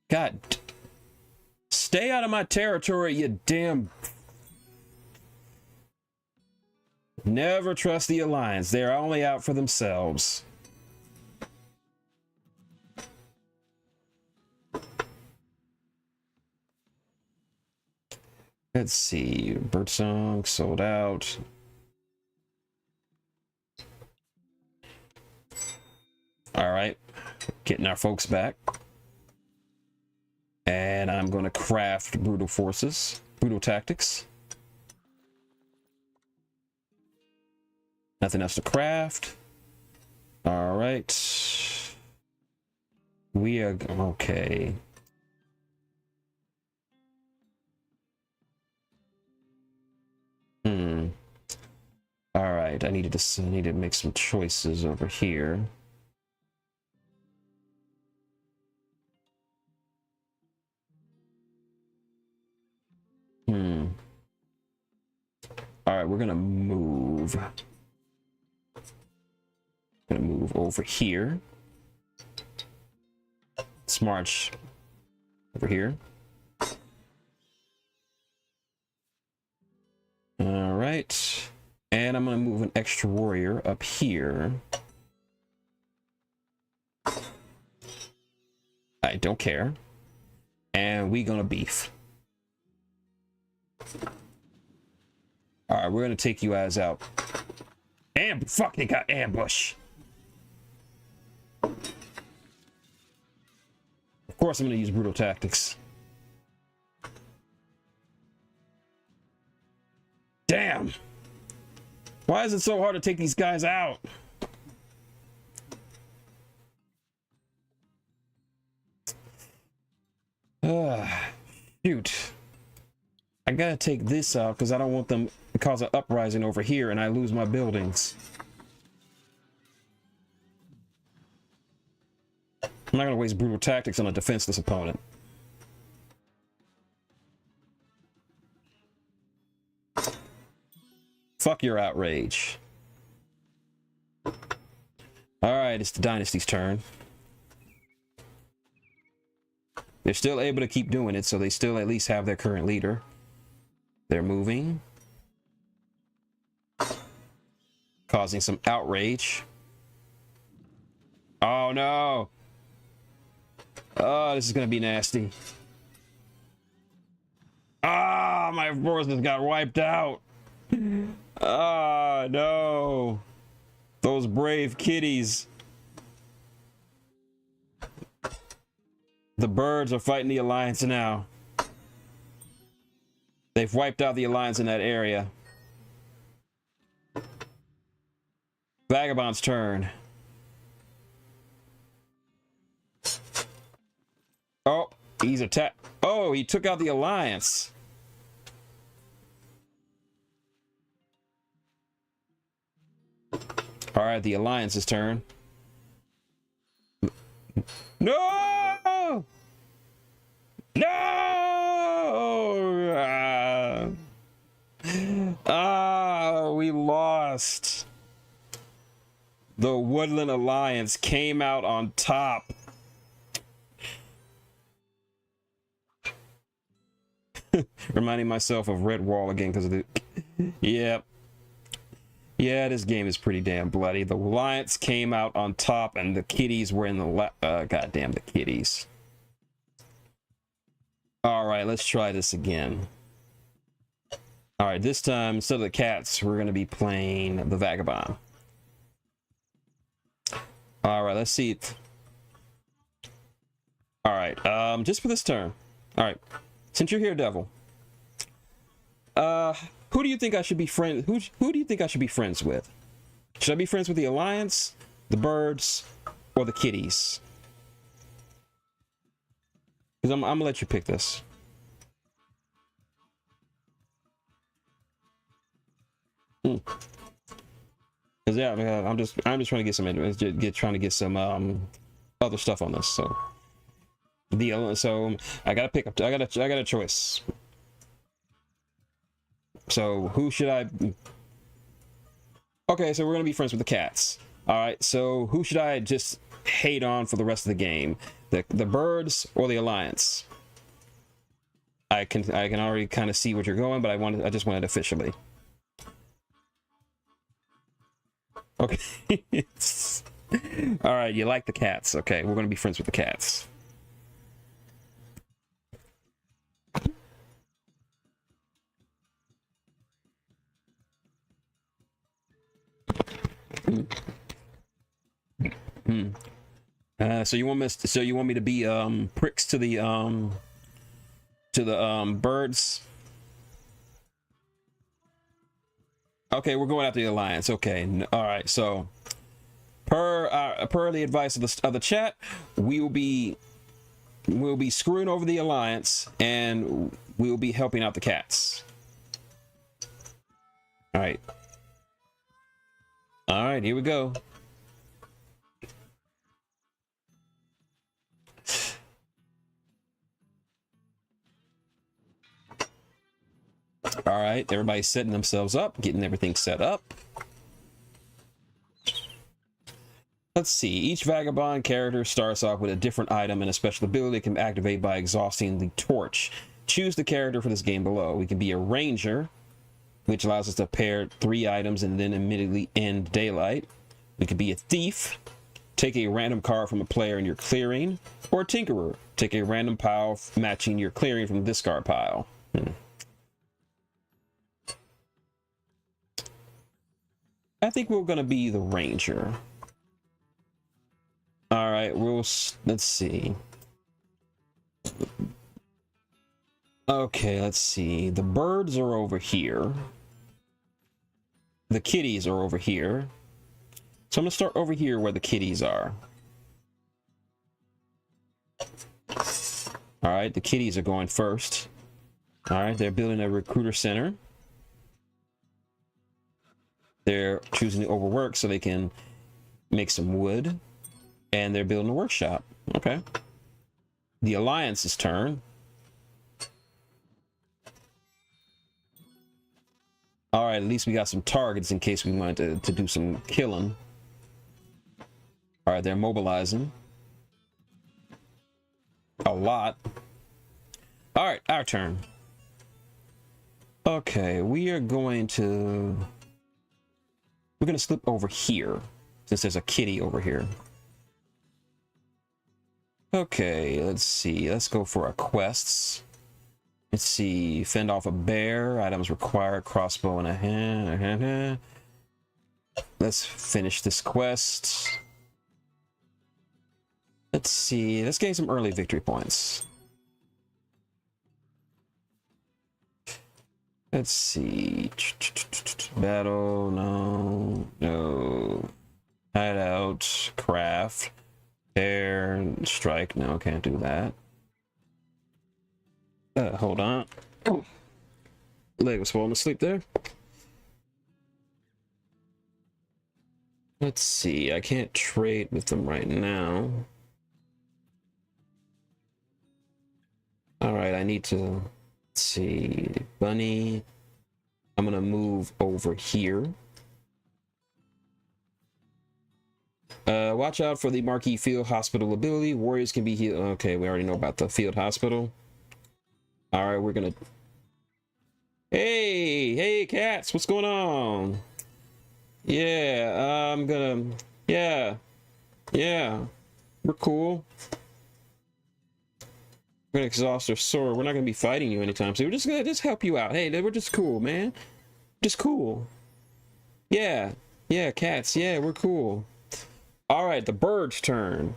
[SPEAKER 1] God. Stay out of my territory, you damn... Never trust the Alliance. They're only out for themselves. Let's see. Birdsong sold out. All right. Getting our folks back. And I'm going to craft brutal forces, brutal tactics. Nothing else to craft. All right. We are okay. All right. I need to make some choices over here. All right. We're gonna move. Gonna move over here. Let's march over here. All right, and I'm gonna move an extra warrior up here. I don't care, and we gonna beef. All right, we're gonna take you guys out. Fuck, they got ambush. Of course I'm going to use brutal tactics. Damn! Why is it so hard to take these guys out? Shoot. I gotta take this out because I don't want them to cause an uprising over here and I lose my buildings. I'm not gonna waste brutal tactics on a defenseless opponent. Fuck your outrage. Alright, it's the Dynasty's turn. They're still able to keep doing it, so they still at least have their current leader. They're moving. Causing some outrage. Oh no! Oh, this is gonna be nasty. Ah, my forces got wiped out. Ah, no. Those brave kitties. The birds are fighting the Alliance now. They've wiped out the Alliance in that area. Vagabond's turn. Oh, he's attacked. Oh, he took out the Alliance. All right, the Alliance's turn. No! No! We lost. The Woodland Alliance came out on top. Reminding myself of Red Wall again because of the... Yep. Yeah, this game is pretty damn bloody. The Alliance came out on top and the kitties were in the goddamn the kitties. Alright, let's try this again. Alright, this time, instead of the cats, we're going to be playing the Vagabond. Alright, let's see it. Alright, just for this turn. Alright, since you're here, Devil. Who do you think I should be friends? Who do you think I should be friends with? Should I be friends with the Alliance, the birds, or the kitties? Because I'm gonna let you pick this. Because yeah, I'm just trying to get some trying to get some other stuff on this. So I gotta pick up. I got a choice. So who should I... Okay, so we're gonna be friends with the cats. Alright, so who should I just hate on for the rest of the game? The birds or the Alliance? I can already kind of see what you're going, but I just wanted officially. Okay. All right, you like the cats. Okay, we're gonna be friends with the cats. So you want me to be pricks to the birds? Okay, we're going after the alliance. Okay, all right. So per the advice of the chat, we'll be screwing over the alliance, and we'll be helping out the cats. All right. All right, here we go. All right, everybody's setting themselves up, getting everything set up. Let's see, each vagabond character starts off with a different item and a special ability that can activate by exhausting the torch. Choose the character for this game below. We can be a ranger, which allows us to pair 3 items and then immediately end daylight. We could be a thief, take a random card from a player in your clearing, or a tinkerer, take a random pile matching your clearing from the discard pile. I think we're gonna be the ranger. All right, let's see. Okay, let's see. The birds are over here. The kitties are over here. So I'm gonna start over here where the kitties are. All right, the kitties are going first. All right, they're building a recruiter center. They're choosing to overwork so they can make some wood, and they're building a workshop. Okay. The alliance's turn. All right, at least we got some targets in case we wanted to do some killing. All right, they're mobilizing. A lot. All right, our turn. Okay, we're going to slip over here since there's a kitty over here. Okay, let's see. Let's go for our quests. Let's see. Fend off a bear. Items required. Crossbow and a hand. Let's finish this quest. Let's see. Let's gain some early victory points. Let's see. Battle. No. Hideout. Craft. Air. Strike. No, can't do that. Hold on. Oh. Leg was falling asleep there. Let's see. I can't trade with them right now. All right, I need to, let's see, bunny. I'm gonna move over here. Watch out for the marquee field hospital ability. Warriors can be healed. Okay, we already know about the field hospital. All right, we're gonna. Hey, cats, what's going on? Yeah, I'm gonna. Yeah, we're cool. We're gonna exhaust our sword. We're not gonna be fighting you anytime soon. We're just gonna help you out. Hey, we're just cool, man. Just cool. Yeah, cats. Yeah, we're cool. All right, the bird's turn.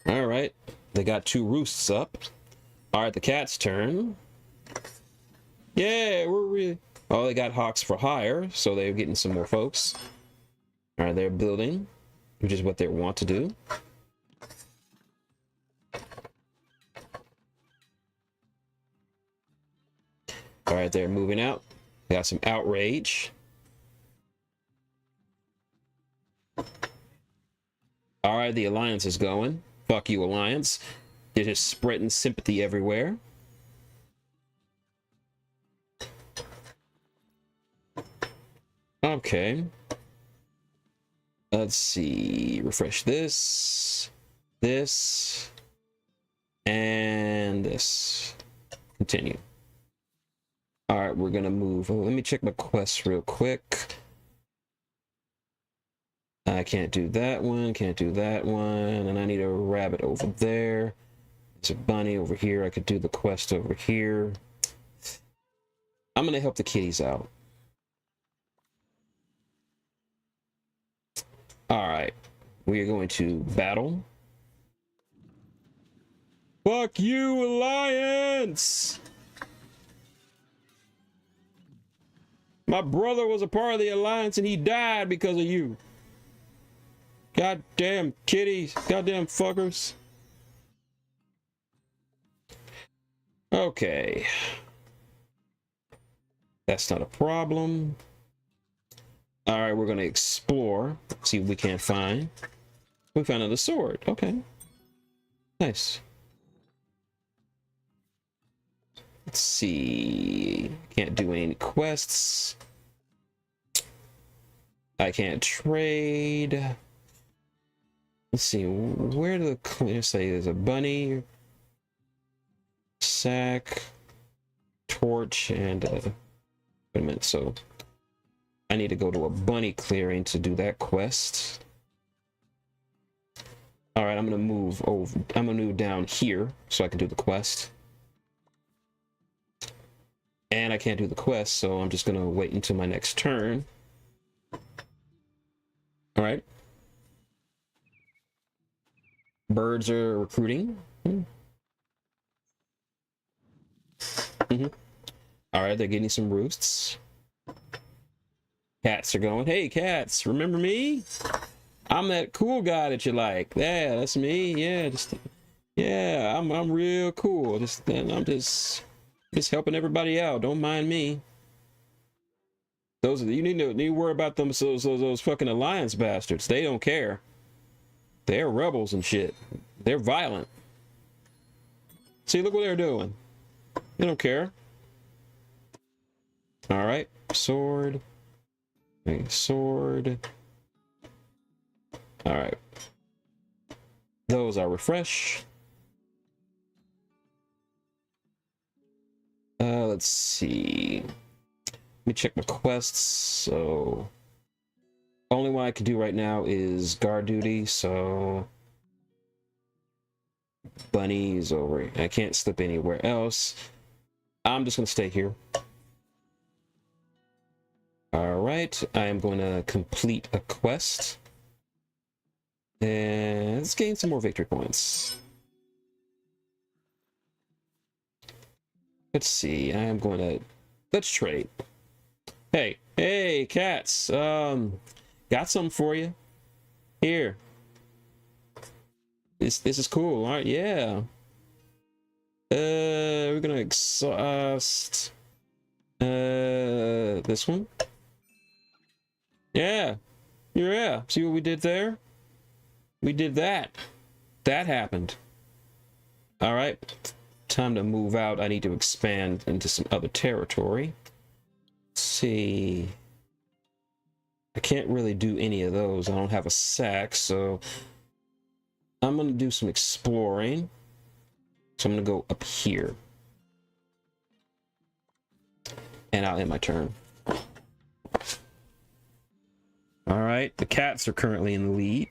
[SPEAKER 1] All right, they got 2 roosts up. All right, the cat's turn. Yeah, we're really. Oh, they got hawks for hire, so they're getting some more folks. All right, they're building, which is what they want to do. All right, they're moving out. They got some outrage. All right, the alliance is going. Fuck you, alliance. They're just spreading sympathy everywhere. Okay. Let's see, refresh this, this, and this. Continue. All right, we're gonna move. Oh, let me check my quests real quick. I can't do that one, can't do that one, and I need a rabbit over there. There's a bunny over here. I could do the quest over here. I'm gonna help the kitties out. All right, we are going to battle. Fuck you, Alliance! My brother was a part of the Alliance and he died because of you. Goddamn kitties, goddamn fuckers. Okay. That's not a problem. All right, we're going to explore, see what we can find. We found another sword. Okay. Nice. Let's see. Can't do any quests. I can't trade. Let's see. Where do the clears say there's a bunny, sack, torch, and wait a minute. So I need to go to a bunny clearing to do that quest. All right, I'm gonna move over. I'm gonna move down here so I can do the quest. And I can't do the quest, so I'm just gonna wait until my next turn. All right. Birds are recruiting. All right, they're getting some roosts. Cats are going, hey cats, remember me? I'm that cool guy that you like. Yeah, that's me. Yeah, yeah, I'm real cool. I'm just helping everybody out. Don't mind me. Those you need to worry about them. Those fucking Alliance bastards. They don't care. They're rebels and shit. They're violent. See, look what they're doing. They don't care. All right, sword. Sword. All right. Those are refresh. Let's see. Let me check my quests. So, only one I can do right now is guard duty. So, bunnies over. I can't slip anywhere else. I'm just gonna stay here. All right. I am going to complete a quest. And let's gain some more victory points. Let's see. I am going to let's trade. Hey, cats. Got something for you. Here. This is cool. All right, yeah. We're gonna exhaust this one. Yeah. See what we did there? We did that. That happened. All right. Time to move out. I need to expand into some other territory. Let's see. I can't really do any of those. I don't have a sack, so I'm going to do some exploring. So I'm going to go up here. And I'll end my turn. All right. The cats are currently in the lead.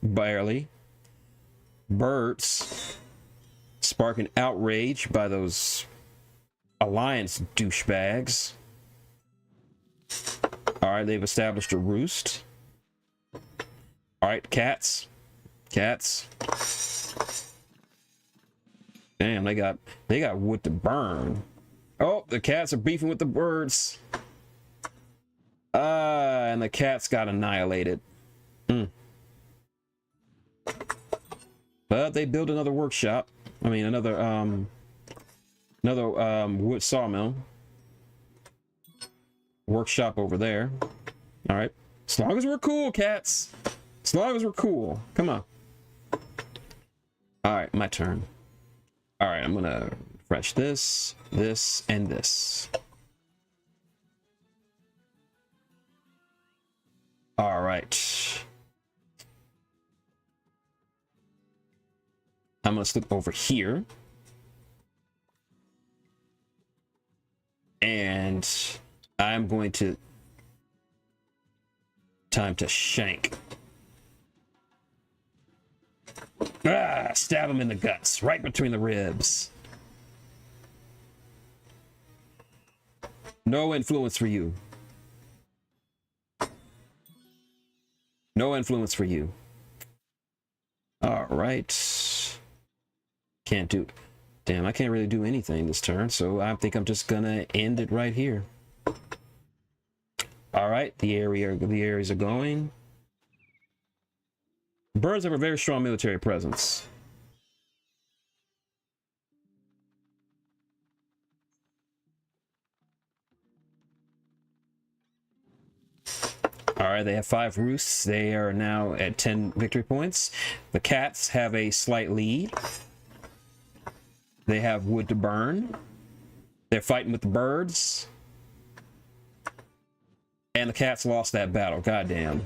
[SPEAKER 1] Barely. Birds sparking outrage by those Alliance douchebags. All right, they've established a roost. All right, cats. Damn, they got wood to burn. Oh, the cats are beefing with the birds. And the cats got annihilated. But they built another workshop. I mean, another wood sawmill. Workshop over there. All right. As long as we're cool, cats. As long as we're cool. Come on. All right, my turn. All right, I'm gonna refresh this, and this. All right. I'm gonna slip over here. And I'm going to... Time to shank. Ah, stab him in the guts, right between the ribs. No influence for you. No influence for you. All right. Can't do... Damn, I can't really do anything this turn, so I think I'm just gonna end it right here. All right, the areas are going. Birds have a very strong military presence. All right, they have 5 roosts. They are now at 10 victory points. The cats have a slight lead. They have wood to burn. They're fighting with the birds. And the cats lost that battle. Goddamn.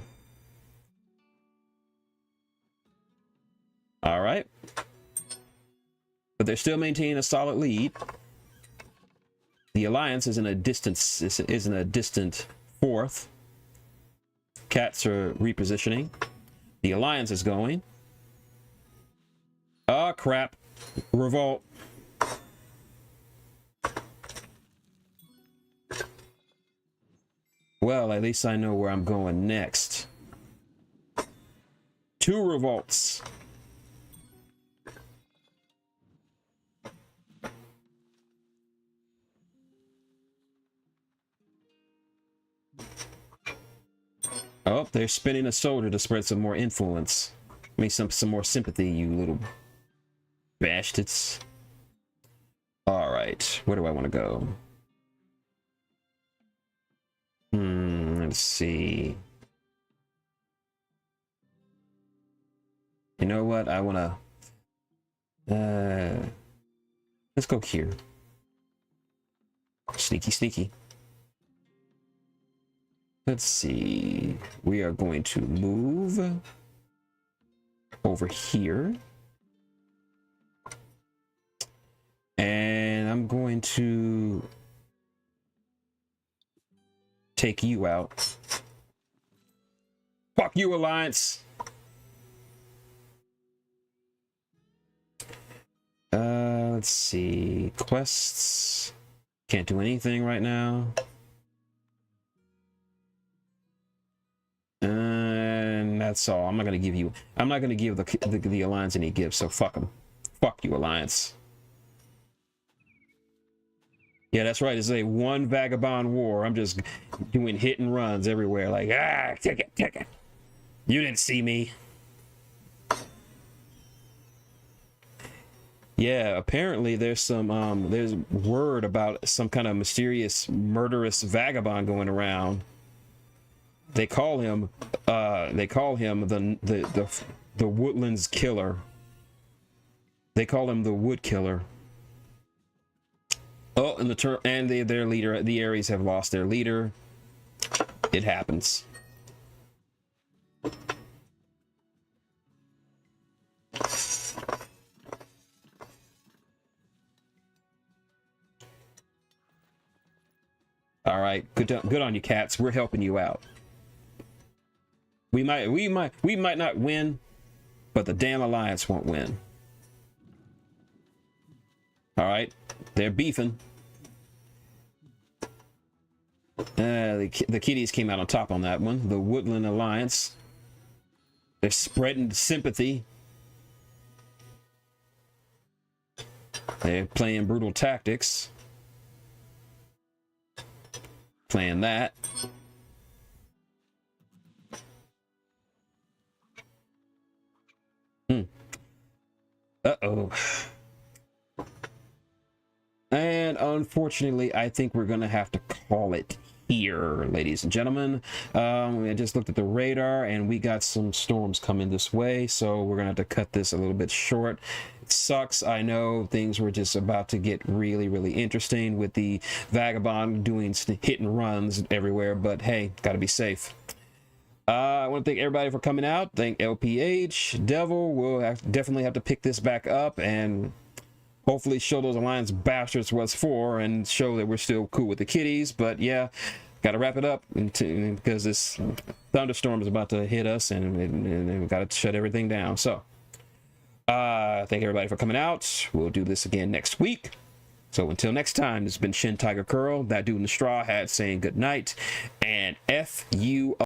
[SPEAKER 1] All right. But they're still maintaining a solid lead. The alliance is in a distance, is in a distant 4th. Cats are repositioning. The alliance is going. Oh, crap. Revolt. Well, at least I know where I'm going next. 2 revolts. Oh, they're spinning a soldier to spread some more influence. I mean, some more sympathy, you little bastards. All right, where do I want to go? Let's see. You know what? I want to... let's go here. Sneaky, sneaky. Let's see. We are going to move over here. And I'm going to take you out. Fuck you, Alliance. Let's see. Quests. Can't do anything right now. And that's all. I'm not gonna give the Alliance any gifts, so fuck them. Fuck you, Alliance. Yeah, that's right. It's a one vagabond war. I'm just doing hit and runs everywhere. Like, take it, take it. You didn't see me. Yeah, apparently there's some there's word about some kind of mysterious murderous vagabond going around. They call him the woodlands killer. They call him the wood killer. Oh, and their leader, the Aries have lost their leader. It happens. All right, good on you, cats. We're helping you out. We might not win, but the damn Alliance won't win. All right, they're beefing. The kitties came out on top on that one. The Woodland Alliance. They're spreading sympathy. They're playing brutal tactics. Playing that. Uh-oh. And unfortunately, I think we're gonna have to call it here, ladies and gentlemen. I just looked at the radar and we got some storms coming this way, so we're gonna have to cut this a little bit short. It sucks, I know. Things were just about to get really, really interesting with the vagabond doing hit and runs everywhere, but hey, gotta be safe. I want to thank everybody for coming out. Thank LPH, Devil. We'll definitely have to pick this back up and hopefully show those Alliance bastards what's for and show that we're still cool with the kitties. But yeah, got to wrap it up because this thunderstorm is about to hit us, and we got to shut everything down. So thank everybody for coming out. We'll do this again next week. So until next time, this has been Shintigercurl, that dude in the straw hat, saying good night, and F you.